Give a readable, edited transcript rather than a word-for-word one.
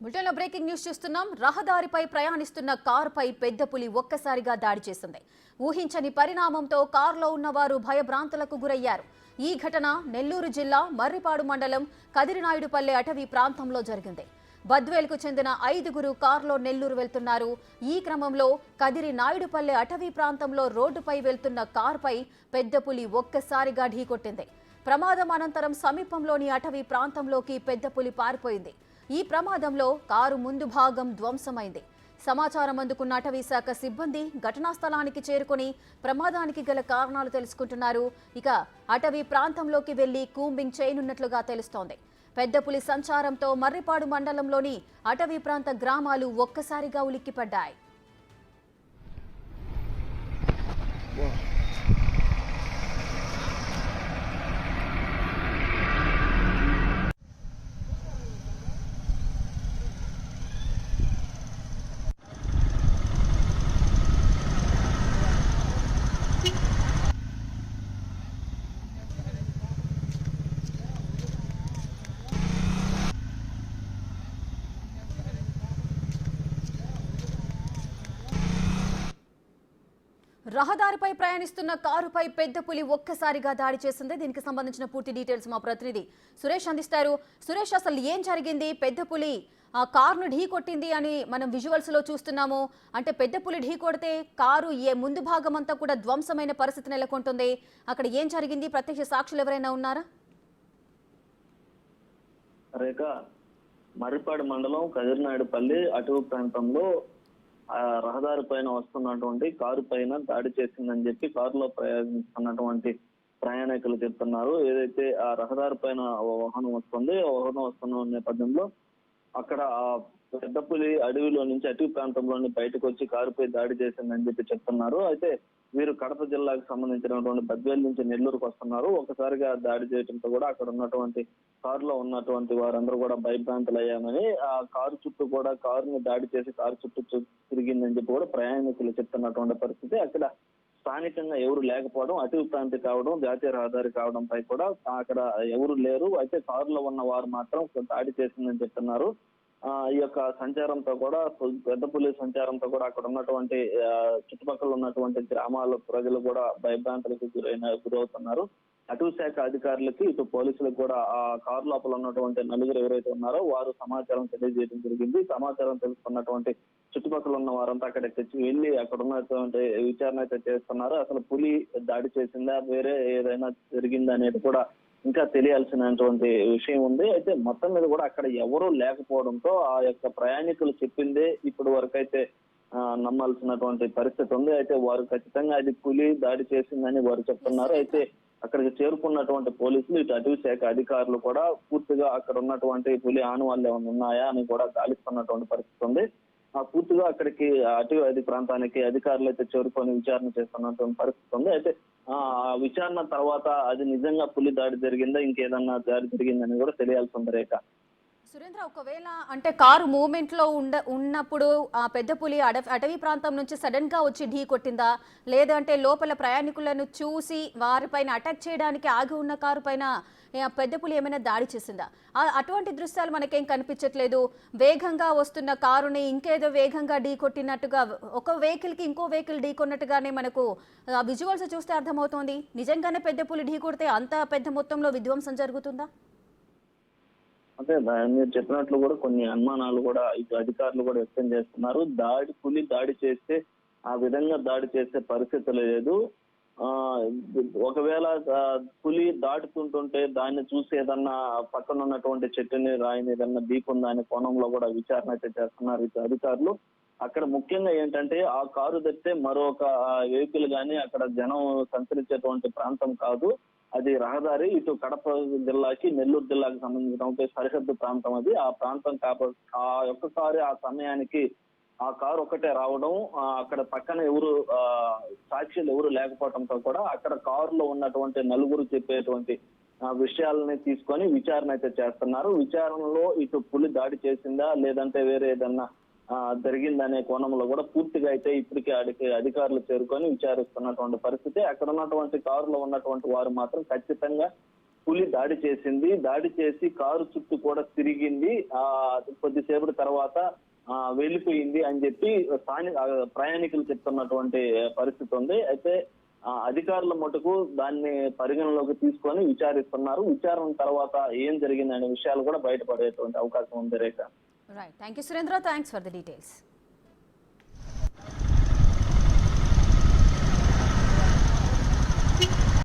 బులెటిన్లో breaking news చూస్తున్నాం. రహదారిపై ప్రయాణిస్తున్న కారుపై పెద్ద పులి ఒక్కసారిగా దాడి చేసింది. ఊహించని పరిణామంతో కారులో ఉన్నవారు భయభ్రాంతులకు గురయ్యారు. ఈ ఘటన నెల్లూరు జిల్లా మర్రిపాడు మండలం కదిరినాయుడుపల్లె అటవీ ప్రాంతంలో జరిగింది. బద్వేల్కు చెందిన 5గురు కారులో నెల్లూరు వెళ్తున్నారు. ఈ క్రమంలో కదిరినాయుడుపల్లె అటవీ ప్రాంతంలో రోడ్డుపై వెళ్తున్న కారుపై పెద్ద పులి ఒక్కసారిగా ఢీకొట్టింది. ప్రమాదం అనంతరం సమీపంలోని అటవీ ప్రాంతంలోకి పెద్ద పులి పారిపోయింది. ఈ ప్రమాదంలో కారు ముందు భాగం ధ్వంసమైంది. సమాచారం అందుకున్న అటవీ శాఖ సిబ్బంది ఘటనా స్థలానికి చేరుకొని ప్రమాదానికి గల కారణాలు తెలుసుకుంటున్నారు. ఇక అటవీ ప్రాంతంలోకి వెళ్లి కూంబింగ్ చేయనున్నట్లుగా తెలుస్తోంది. పెద్ద పులి సంచారంతో మర్రిపాడు మండలంలోని అటవీ ప్రాంత గ్రామాలు ఒక్కసారిగా ఉలిక్కిపడ్డాయి. రహదారిపై ప్రయాణిస్తున్న కారుపై పెద్ద పులి ఒక్కసారిగా దాడి చేసింది. దీనికి సంబంధించిన పూర్తి డీటెయిల్స్ మా ప్రతినిధి సురేష్ అందిస్తారు. సురేష్, అసలు ఏం జరిగింది? పెద్ద పులి ఆ కారును ఢీ కొట్టింది అని మనం విజువల్స్ లో చూస్తున్నాము. అంటే పెద్ద పులి ఢీ కొడితే కారు ముందు భాగం అంతా కూడా ధ్వంసమైన పరిస్థితి నెలకొంటుంది. అక్కడ ఏం జరిగింది? ప్రత్యక్ష సాక్షులు ఎవరైనా ఉన్నారా? రేఖ, మర్రిపాడు మండలం కదిరినాయుడుపల్లి అటవీ ప్రాంతంలో రహదారి పైన వస్తున్నటువంటి కారు పైన దాడి చేసిందని చెప్పి కారులో ప్రయాణిస్తున్నటువంటి ప్రయాణికులు చెప్తున్నారు. ఏదైతే ఆ రహదారి పైన వాహనం వస్తున్న నేపథ్యంలో అక్కడ పెద్ద పులి అడవిలో నుంచి అటవీ ప్రాంతంలోని బయటకు వచ్చి కారుపై దాడి చేసిందని చెప్పి చెప్తున్నారు. అయితే వీరు కడప జిల్లాకు సంబంధించినటువంటి బద్వేల్ నుంచి నెల్లూరుకు వస్తున్నారు. ఒకసారిగా దాడి చేయడంతో కూడా అక్కడ ఉన్నటువంటి కారులో ఉన్నటువంటి వారందరూ కూడా భయభ్రాంతులు అయ్యామని, ఆ కారు చుట్టూ కూడా కారుని దాడి చేసి కారు చుట్టూ తిరిగిందని చెప్పి కూడా ప్రయాణికులు చెప్తున్నటువంటి పరిస్థితి. అక్కడ స్థానికంగా ఎవరు లేకపోవడం, అటవీ ప్రాంతం కావడం, జాతీయ రహదారి కావడంపై కూడా అక్కడ ఎవరు లేరు. అయితే కారులో ఉన్న వారు మాత్రం దాడి చేసిందని చెప్తున్నారు. ఈ యొక్క సంచారంతో కూడా పెద్ద పులి సంచారంతో కూడా అక్కడ ఉన్నటువంటి చుట్టుపక్కల ఉన్నటువంటి గ్రామాల ప్రజలు కూడా భయభ్రాంతులకు గురవుతున్నారు. అటవీ శాఖ అధికారులకి ఇటు పోలీసులకు కూడా ఆ కారు లోపల ఉన్నటువంటి నలుగురు ఎవరైతే ఉన్నారో వారు సమాచారం తెలియజేయడం జరిగింది. సమాచారం తెలుసుకున్నటువంటి చుట్టుపక్కల ఉన్న వారంతా అక్కడికి తెచ్చి వెళ్ళి అక్కడ ఉన్నటువంటి విచారణ అయితే చేస్తున్నారు. అసలు పులి దాడి చేసిందా, వేరే ఏదైనా జరిగిందా అనేది కూడా ఇంకా తెలియాల్సినటువంటి విషయం ఉంది. అయితే మొత్తం మీద కూడా అక్కడ ఎవరూ లేకపోవడంతో ఆ యొక్క ప్రయాణికులు చెప్పిందే ఇప్పటి వరకు అయితే నమ్మాల్సినటువంటి పరిస్థితి ఉంది. అయితే వారు ఖచ్చితంగా అది పులి దాడి చేసిందని వారు చెప్తున్నారు. అయితే అక్కడికి చేరుకున్నటువంటి పోలీసులు, ఇటు అటవీ శాఖ అధికారులు కూడా పూర్తిగా అక్కడ ఉన్నటువంటి పులి ఆనవాళ్ళు ఏమైనా ఉన్నాయా అని కూడా గాలిస్తున్నటువంటి పరిస్థితి ఉంది. పూర్తిగా అక్కడికి అటవీ ప్రాంతానికి అధికారులు అయితే చేరుకొని విచారణ చేస్తున్నటువంటి పరిస్థితి ఉంది. అయితే ఆ విచారణ తర్వాత అది నిజంగా పులి దాడి జరిగిందా, ఇంకేదన్నా దాడి జరిగిందని కూడా తెలియాల్సి ఉంది. రేఖ, సురేంద్ర, ఒకవేళ అంటే కారు మూవ్మెంట్ లో ఉన్నప్పుడు ఆ పెద్ద పులి అటవీ ప్రాంతం నుంచి సడన్ గా వచ్చి ఢీ కొట్టిందా, లేదంటే లోపల ప్రయాణికులను చూసి వారిపైన అటాక్ చేయడానికి ఆగి ఉన్న కారు పైన పెద్ద పులి ఏమైనా దాడి చేసిందా? అటువంటి దృశ్యాలు మనకేం కనిపించట్లేదు. వేగంగా వస్తున్న కారుని ఇంకేదో వేగంగా ఢీ కొట్టినట్టుగా, ఒక వెహికల్ కి ఇంకో వెహికల్ ఢీ కొన్నట్టుగానే మనకు విజువల్స్ చూస్తే అర్థమవుతోంది. నిజంగానే పెద్ద పులి ఢీ కొడితే అంత పెద్ద మొత్తంలో విధ్వంసం జరుగుతుందా? అంటే మీరు చెప్పినట్లు కూడా కొన్ని అనుమానాలు కూడా ఇటు అధికారులు కూడా వ్యక్తం చేస్తున్నారు. పులి దాడి చేస్తే ఆ విధంగా దాడి చేసే పరిస్థితి లేదు. ఒకవేళ పులి దాటుతుంటుంటే దాన్ని చూసి ఏదన్నా పక్కన ఉన్నటువంటి చెట్టుని రాయిని ఏదన్నా ఢీకుందా అనే కోణంలో కూడా విచారణ అయితే చేస్తున్నారు ఇటు అధికారులు. అక్కడ ముఖ్యంగా ఏంటంటే ఆ కారు తప్పితే మరొక వెహికల్ గానీ అక్కడ జనం సంచరించేటువంటి ప్రాంతం కాదు. అది రహదారి, ఇటు కడప జిల్లాకి నెల్లూరు జిల్లాకి సంబంధించిన సరిహద్దు ప్రాంతం అది. ఆ ప్రాంతం కాబట్టి ఆ యొక్క కారు ఆ సమయానికి ఆ కారు ఒక్కటే రావడం, అక్కడ పక్కన ఎవరు సాక్షులు ఎవరు లేకపోవడంతో కూడా అక్కడ కారులో ఉన్నటువంటి నలుగురు చెప్పేటువంటి విషయాలని తీసుకొని విచారణ అయితే చేస్తున్నారు. విచారణలో ఇటు పులి దాడి చేసిందా, లేదంటే వేరే ఏదన్నా జరిగిందనే కోణంలో కూడా పూర్తిగా అయితే ఇప్పటికే అధికారులు చేరుకొని విచారిస్తున్నటువంటి పరిస్థితి. అక్కడ ఉన్నటువంటి కారులో ఉన్నటువంటి వారు మాత్రం ఖచ్చితంగా పులి దాడి చేసింది. దాడి చేసి కారు చుట్టూ కూడా తిరిగింది. కొద్దిసేపటి తర్వాత వెళ్ళిపోయింది అని చెప్పి ప్రయాణికులు చెప్తున్నటువంటి పరిస్థితి ఉంది. అయితే అధికారుల మటుకు దాన్ని పరిగణలోకి తీసుకొని విచారిస్తున్నారు. విచారణ తర్వాత ఏం జరిగిందనే విషయాలు కూడా బయటపడేటువంటి అవకాశం ఉంది Rekha. Right, thank you Surendra, thanks for the details.